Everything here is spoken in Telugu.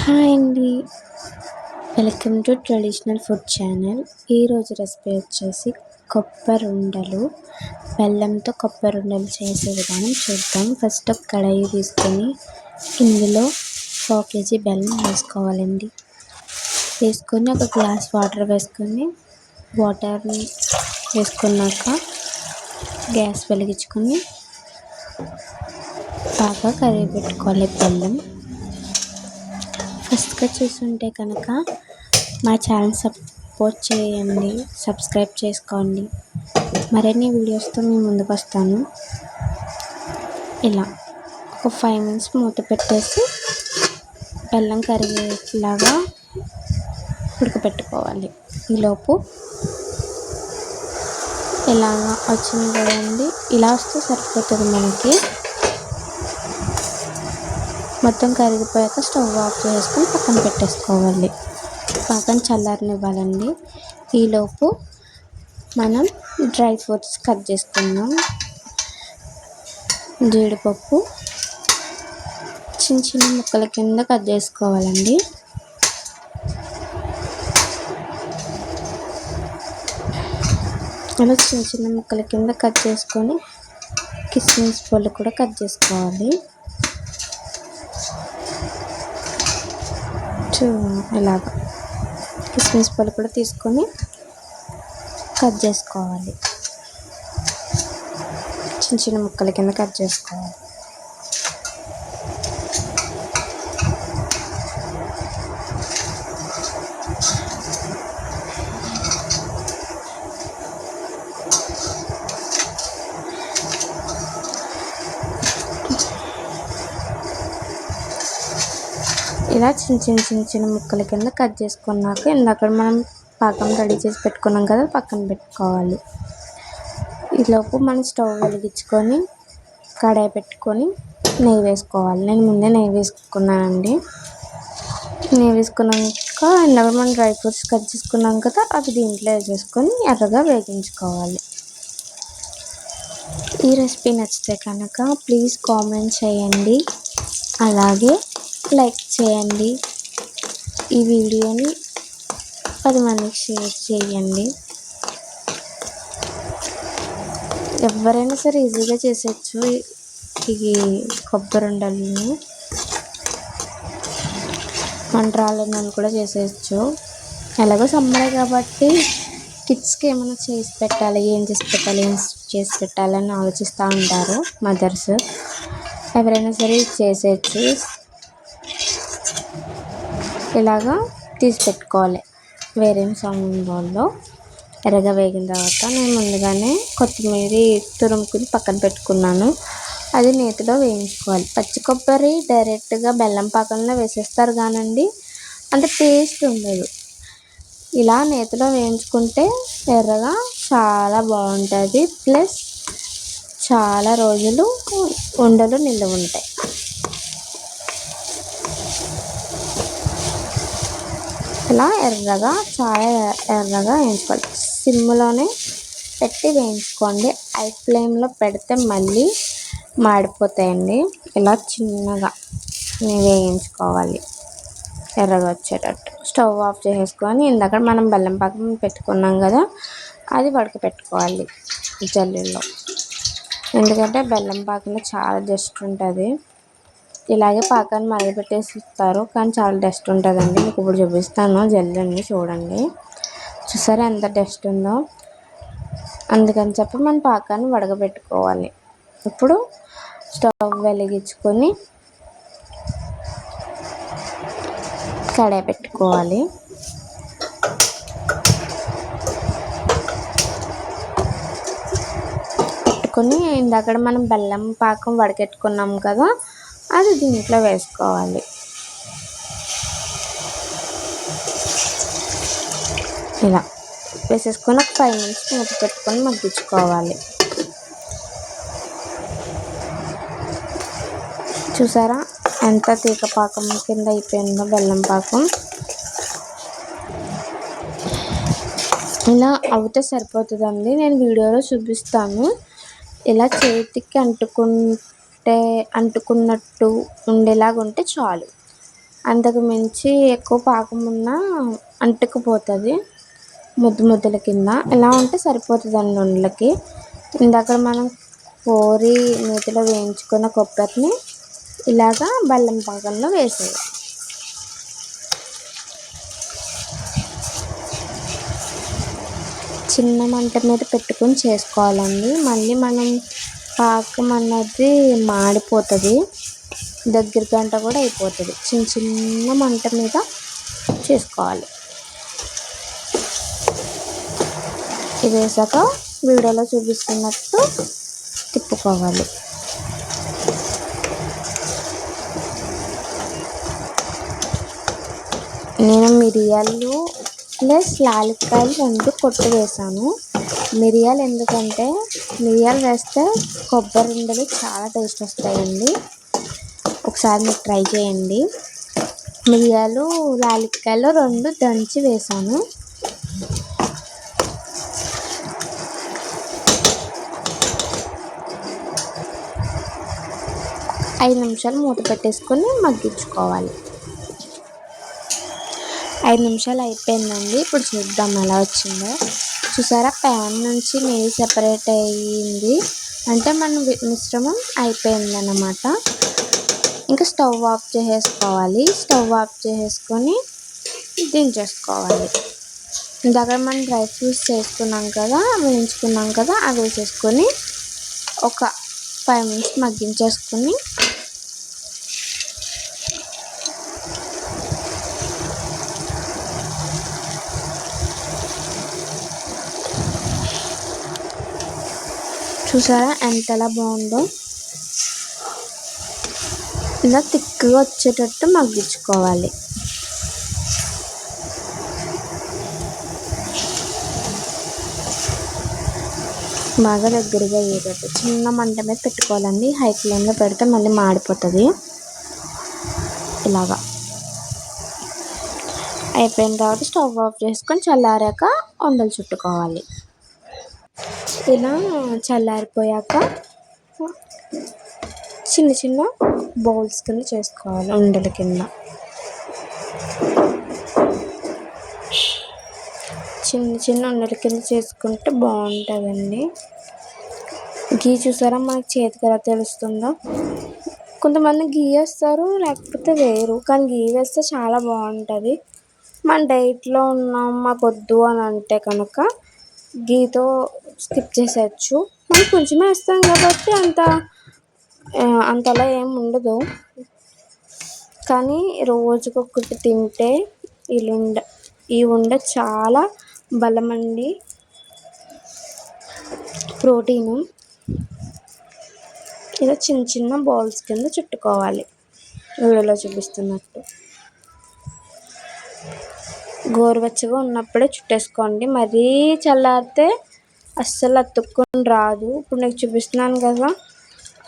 హాయ్ అండి, welcome to traditional food channel. ఈరోజు రెసిపీ వచ్చేసి కొబ్బరి ఉండలు. బెల్లంతో కొబ్బరి ఉండలు చేసే విధానం చూద్దాం. ఫస్ట్ ఒక కడాయి తీసుకొని ఇందులో 4 kg బెల్లం వేసుకోవాలండి. వేసుకొని ఒక గ్లాస్ వాటర్ వేసుకొని వాటర్ని వేసుకున్నాక గ్యాస్ వెలిగించుకొని బాగా కరిగిపెట్టుకోవాలి బెల్లం. ఫస్ట్గా చూస్తుంటే కనుక మా ఛానల్ సపోర్ట్ చేయండి, సబ్స్క్రైబ్ చేసుకోండి. మరిన్ని వీడియోస్తో మేము ముందుకు వస్తాను. ఇలా ఒక 5 minutes మూత పెట్టేసి బెల్లం కరిగేలాగా ఉడకపెట్టుకోవాలి. ఈలోపు ఇలాగా వచ్చింది కదండి, ఇలా వస్తే సరిపోతుంది మనకి. మొత్తం కరిగిపోయాక స్టవ్ ఆఫ్ చేసుకొని పక్కన పెట్టేసుకోవాలి. పక్కన చల్లారనివ్వాలండి. ఈలోపు మనం డ్రై ఫ్రూట్స్ కట్ చేసుకుందాం. జీడిపప్పు చిన్న చిన్న ముక్కల కింద కట్ చేసుకోవాలండి. అలా చిన్న చిన్న ముక్కల కింద కట్ చేసుకొని కిస్మిస్ పళ్ళు కూడా కట్ చేసుకోవాలి. ఇలాగా కిస్మిస్ పళ్ళు కూడా తీసుకొని కట్ చేసుకోవాలి. చిన్న చిన్న ముక్కల కింద కట్ చేసుకోవాలి. ఇలా చిన్న చిన్న ముక్కల కింద కట్ చేసుకున్నాక ఇందాక మనం పాకం రెడీ చేసి పెట్టుకున్నాం కదా, పక్కన పెట్టుకోవాలి. ఈలోపు మనం స్టవ్ వెలిగించుకొని కడాయి పెట్టుకొని నెయ్యి వేసుకోవాలి. నేను ముందే నెయ్యి వేసుకున్నానండి. నెయ్యి వేసుకున్నాక ఇందాక మనం డ్రై ఫ్రూట్స్ కట్ చేసుకున్నాం కదా, అవి దీంట్లో వేసేసుకొని ఎర్రగా వేగించుకోవాలి. ఈ రెసిపీ నచ్చితే కనుక ప్లీజ్ కామెంట్ చేయండి, అలాగే లైక్ చేయండి. ఈ వీడియోని 10 మందికి షేర్ చేయండి. ఎవరైనా సరే ఈజీగా చేసేయచ్చు ఈ కొబ్బరి ఉండలని. మంటరాలను కూడా చేసేయచ్చు. ఎలాగో సమ్మరే కాబట్టి కిడ్స్కి ఏమైనా చేసి పెట్టాలి, ఏం చేసి పెట్టాలని ఆలోచిస్తూ ఉంటారు మదర్స్. ఎవరైనా సరే చేసేయచ్చు. ఇలాగా తీసి పెట్టుకోవాలి. వేరే బౌల్లో ఎర్రగా వేగిన తర్వాత నేను ముందుగానే కొత్తిమీర తురుముకుని పక్కన పెట్టుకున్నాను. అది నేతిలో వేయించుకోవాలి. పచ్చి కొబ్బరి డైరెక్ట్గా బెల్లం పాకంలో వేసేస్తారు కానండి, అంత టేస్ట్ ఉండదు. ఇలా నేతిలో వేయించుకుంటే ఎర్రగా చాలా బాగుంటుంది. ప్లస్ చాలా రోజులు ఉండలు నిల్వ ఉంటాయి. ఇలా చాలా ఎర్రగా వేయించుకోవాలి. సిమ్లోనే పెట్టి వేయించుకోండి. హై ఫ్లేమ్లో పెడితే మళ్ళీ మాడిపోతాయండి. ఇలా చిన్నగా వేయించుకోవాలి ఎర్రగా వచ్చేటట్టు. స్టవ్ ఆఫ్ చేసుకొని ఇందాక మనం బెల్లం పాకం పెట్టుకున్నాం కదా, అది వడకపెట్టుకోవాలి జల్లెడలో. ఎందుకంటే బెల్లం పాకంలో చాలా డస్ట్ ఉంటుంది. ఇలాగే పాకాన్ని మరగపెట్టేసి ఇస్తారు, కానీ చాలా డస్ట్ ఉంటుందండి. మీకు ఇప్పుడు చూపిస్తాను జల్లెడని, చూడండి. చూసారా ఎంత డస్ట్ ఉందో. అందుకని చెప్పి మనం పాకాన్ని వడగబెట్టుకోవాలి. ఇప్పుడు స్టవ్ వెలిగించుకొని కడాయి పెట్టుకోవాలి. పెట్టుకొని ఇందాక మనం బెల్లం పాకం వడకెట్టుకున్నాం కదా, అది దీంట్లో వేసుకోవాలి. ఇలా వేసేసుకొని ఒక 5 minutes మూత పెట్టుకొని మగ్గించుకోవాలి. చూసారా ఎంత తీగ పాకం కింద అయిపోయిందో బెల్లం పాకం. ఇలా అవుతే సరిపోతుందండి. నేను వీడియోలో చూపిస్తాను. ఇలా చేతికి అంటుకున్నట్టు ఉండేలాగా ఉంటే చాలు. అంతకు మించి ఎక్కువ పాకం ఉన్న అంటుకుపోతుంది ముద్దల కింద. ఇలా ఉంటే సరిపోతుందండి ఉండలకి. ఇందాక మనం కోరి నేతిలో వేయించుకున్న కొబ్బరిని ఇలాగా బెల్లం పాకంలో వేసేయాలి. చిన్న మంట మీద పెట్టుకొని చేసుకోవాలండి. మళ్ళీ మనం పాకం అన్నది మాడిపోతుంది, దగ్గర గంట కూడా అయిపోతుంది. చిన్న మంట మీద చేసుకోవాలి. ఇది వేసాక వీడియోలో చూపిస్తున్నట్టు తిప్పుకోవాలి. నేను మిరియాలు ప్లస్ యాలక్కాయలు 2 కొట్టి వేసాను. మిరియాలు ఎందుకంటే మిరియాలు వేస్తే కొబ్బరి ఉండలు చాలా టేస్ట్ వస్తాయండి. ఒకసారి మీరు ట్రై చేయండి. మిరియాలు యాలక్కాయలు 2 దంచి వేసాను. ఐదు నిమిషాలు మూత పెట్టేసుకొని మగ్గించుకోవాలి. 5 నిమిషాలు అయిపోయిందండి. ఇప్పుడు చూద్దాం ఎలా వచ్చిందో. చూసారా, ప్యాన్ నుంచి నెయ్యి సెపరేట్ అయ్యింది అంటే మన మిశ్రమం అయిపోయిందన్నమాట. ఇంకా స్టవ్ ఆఫ్ చేసేసుకోవాలి. స్టవ్ ఆఫ్ చేసేసుకొని దించేసుకోవాలి. ఇందాక మనం డ్రై ఫ్రూట్స్ వేయించుకున్నాం కదా, అవి వేసేసుకొని ఒక 5 మినిట్స్ మగ్గించేసుకొని చూసారా ఎంతలా బాగుందో. ఇలా థిక్గా వచ్చేటట్టు మగ్గించుకోవాలి. బాగా దగ్గరగా అయ్యేటట్టు చిన్న మంట మీద పెట్టుకోవాలండి. హై ఫ్లేమ్లో పెడితే మళ్ళీ మాడిపోతుంది. ఇలాగా అయిపోయిన తర్వాత స్టవ్ ఆఫ్ చేసుకొని చల్లారాక ఉండలు చుట్టుకోవాలి. ఇలా చల్లారిపోయాక చిన్న బౌల్స్ కింద చేసుకోవాలి. ఉండల కింద చిన్న ఉండల కింద చేసుకుంటే బాగుంటుందండి. గీ చూసారా మనకి చేతికి ఎలా తెలుస్తుందో. కొంతమంది గీ వేస్తారు, లేకపోతే వేయరు. కానీ గీ వేస్తే చాలా బాగుంటుంది. మన డైట్లో ఉన్నాం మాకు వద్దు అని అంటే కనుక గీతో స్కిప్ చేసేయచ్చు. మనం కొంచెం వేస్తాం కాబట్టి అంతలా ఏమి ఉండదు. కానీ రోజుకొకటి తింటే ఈ ఉండ చాలా బలమండి, ప్రోటీను. ఇలా చిన్న బౌల్స్ కింద చుట్టుకోవాలి వీడియోలో చూపిస్తున్నట్టు. గోరువెచ్చగా ఉన్నప్పుడే చుట్టేసుకోండి. మరీ చల్లారితే అస్సలు అతుక్కొని రాదు. ఇప్పుడు నేను చూపిస్తున్నాను కదా,